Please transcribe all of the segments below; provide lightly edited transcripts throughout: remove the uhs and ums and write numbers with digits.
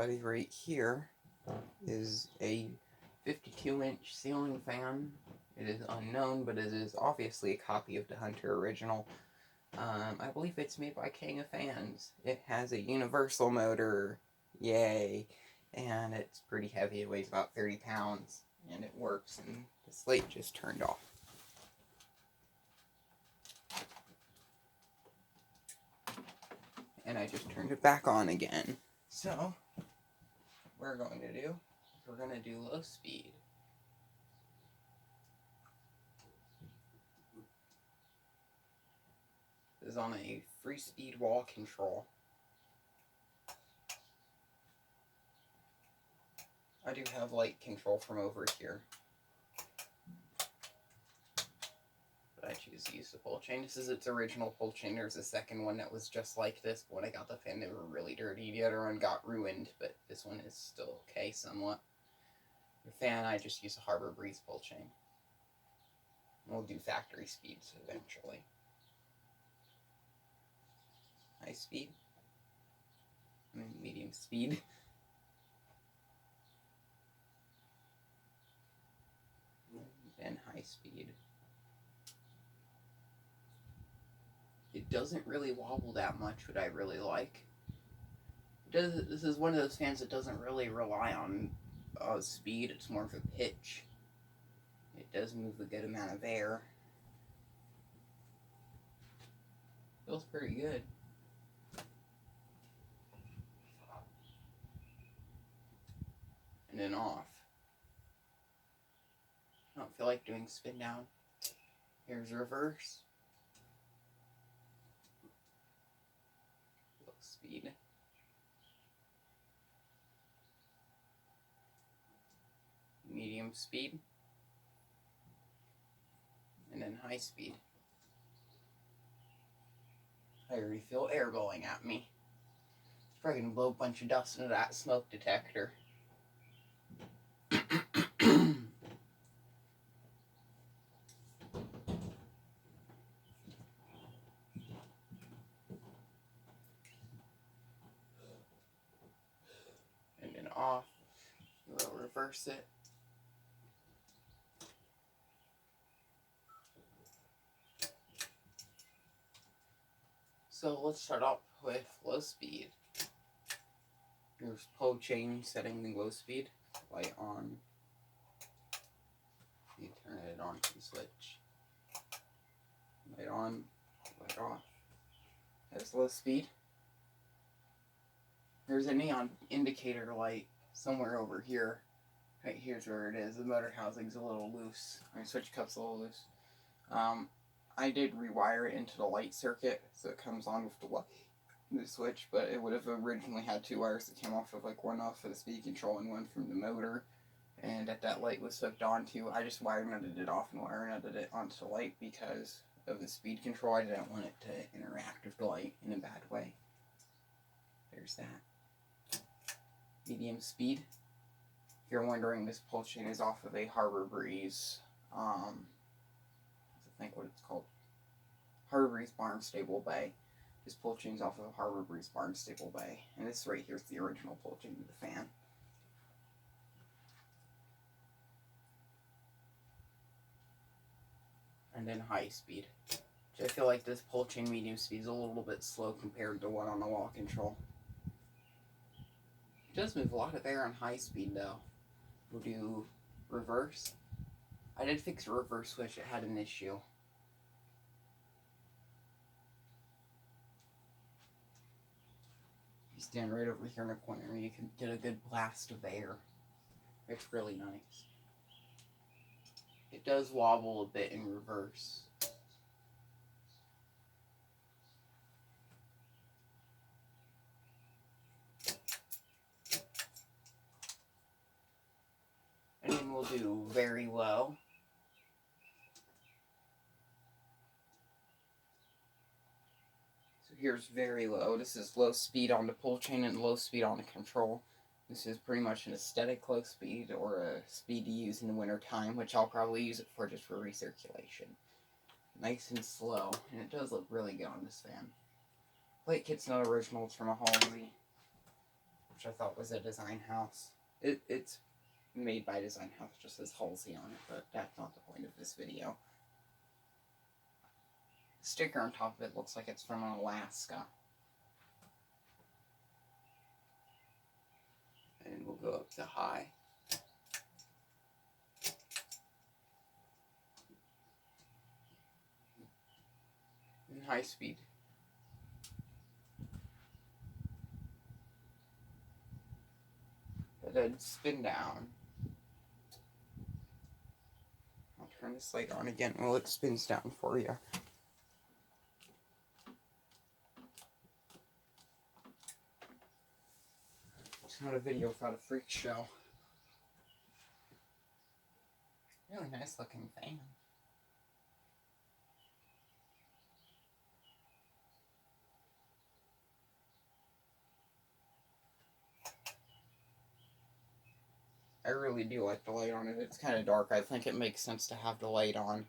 buddy right here is a 52-inch ceiling fan. It is unknown, but it is obviously a copy of the Hunter original. I believe it's made by King of Fans. It has a universal motor, yay, and it's pretty heavy. It weighs about 30 pounds, and it works, and this light just turned off. And I just turned it back on again. So, what we're going to do, we're going to do low speed. This is on a free speed wall control. I do have light control from over here, but I choose to use the pull chain. This is its original pull chain. There's a second one that was just like this, but when I got the fan, they were really dirty. The other one got ruined, but this one is still okay somewhat. The fan, I just use a Harbor Breeze pull chain. We'll do factory speeds eventually. High speed. Medium speed. And high speed. It doesn't really wobble that much, what I really like. This is one of those fans that doesn't really rely on speed, it's more of a pitch. It does move a good amount of air. Feels pretty good. And then off. I don't feel like doing spin down. Here's reverse. Low speed. Medium speed. And then high speed. I already feel air blowing at me. It's probably gonna blow a bunch of dust into that smoke detector. And then off. We'll reverse it. So let's start off with low speed. Here's pull chain setting the low speed. Light on. You turn it on to the switch. Light on, light off. That's low speed. There's a neon indicator light somewhere over here. Right here's where it is. The motor housing's a little loose. My switch cup's a little loose. I did rewire it into the light circuit, so it comes on with the switch, but it would have originally had two wires that came off of, like one off of the speed control and one from the motor, and that light was hooked onto. I just wire nutted it off and wire nutted it onto the light because of the speed control. I didn't want it to interact with the light in a bad way. There's that. Medium speed. If you're wondering, this pull chain is off of a Harbor Breeze, I think what it's called, Harbor Breeze Barnstable Bay. This pull chain's off of Harbor Breeze Barnstable Bay, and this right here is the original pull chain of the fan. And then high speed. So I feel like this pull chain medium speed is a little bit slow compared to one on the wall control. It does move a lot of air on high speed though. We'll do reverse. I did fix the reverse switch, it had an issue. You stand right over here in the corner and you can get a good blast of air. It's really nice. It does wobble a bit in reverse. And then we'll do very low. So here's very low. This is low speed on the pull chain and low speed on the control. This is pretty much an aesthetic low speed, or a speed to use in the winter time, which I'll probably use it for just for recirculation. Nice and slow, and it does look really good on this fan. Plate kit's not original, it's from a Halsey. which I thought was a design house. It's made by Design House, just says Halsey on it, but that's not the point of this video. The sticker on top of it looks like it's from Alaska. And we'll go up to high. And high speed. But then spin down. I'll turn this light on again while it spins down for you. It's not a video without a freak show. Really nice looking fan. I really do like the light on it. It's kind of dark. I think it makes sense to have the light on.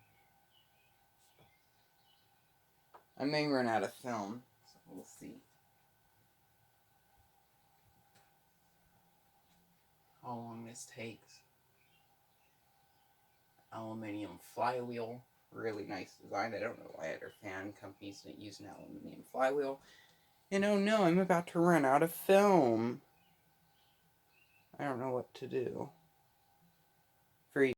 I may run out of film, so we'll see. How long this takes. Aluminum flywheel. Really nice design. I don't know why other fan companies didn't use an aluminum flywheel. And oh no, I'm about to run out of film. I don't know what to do.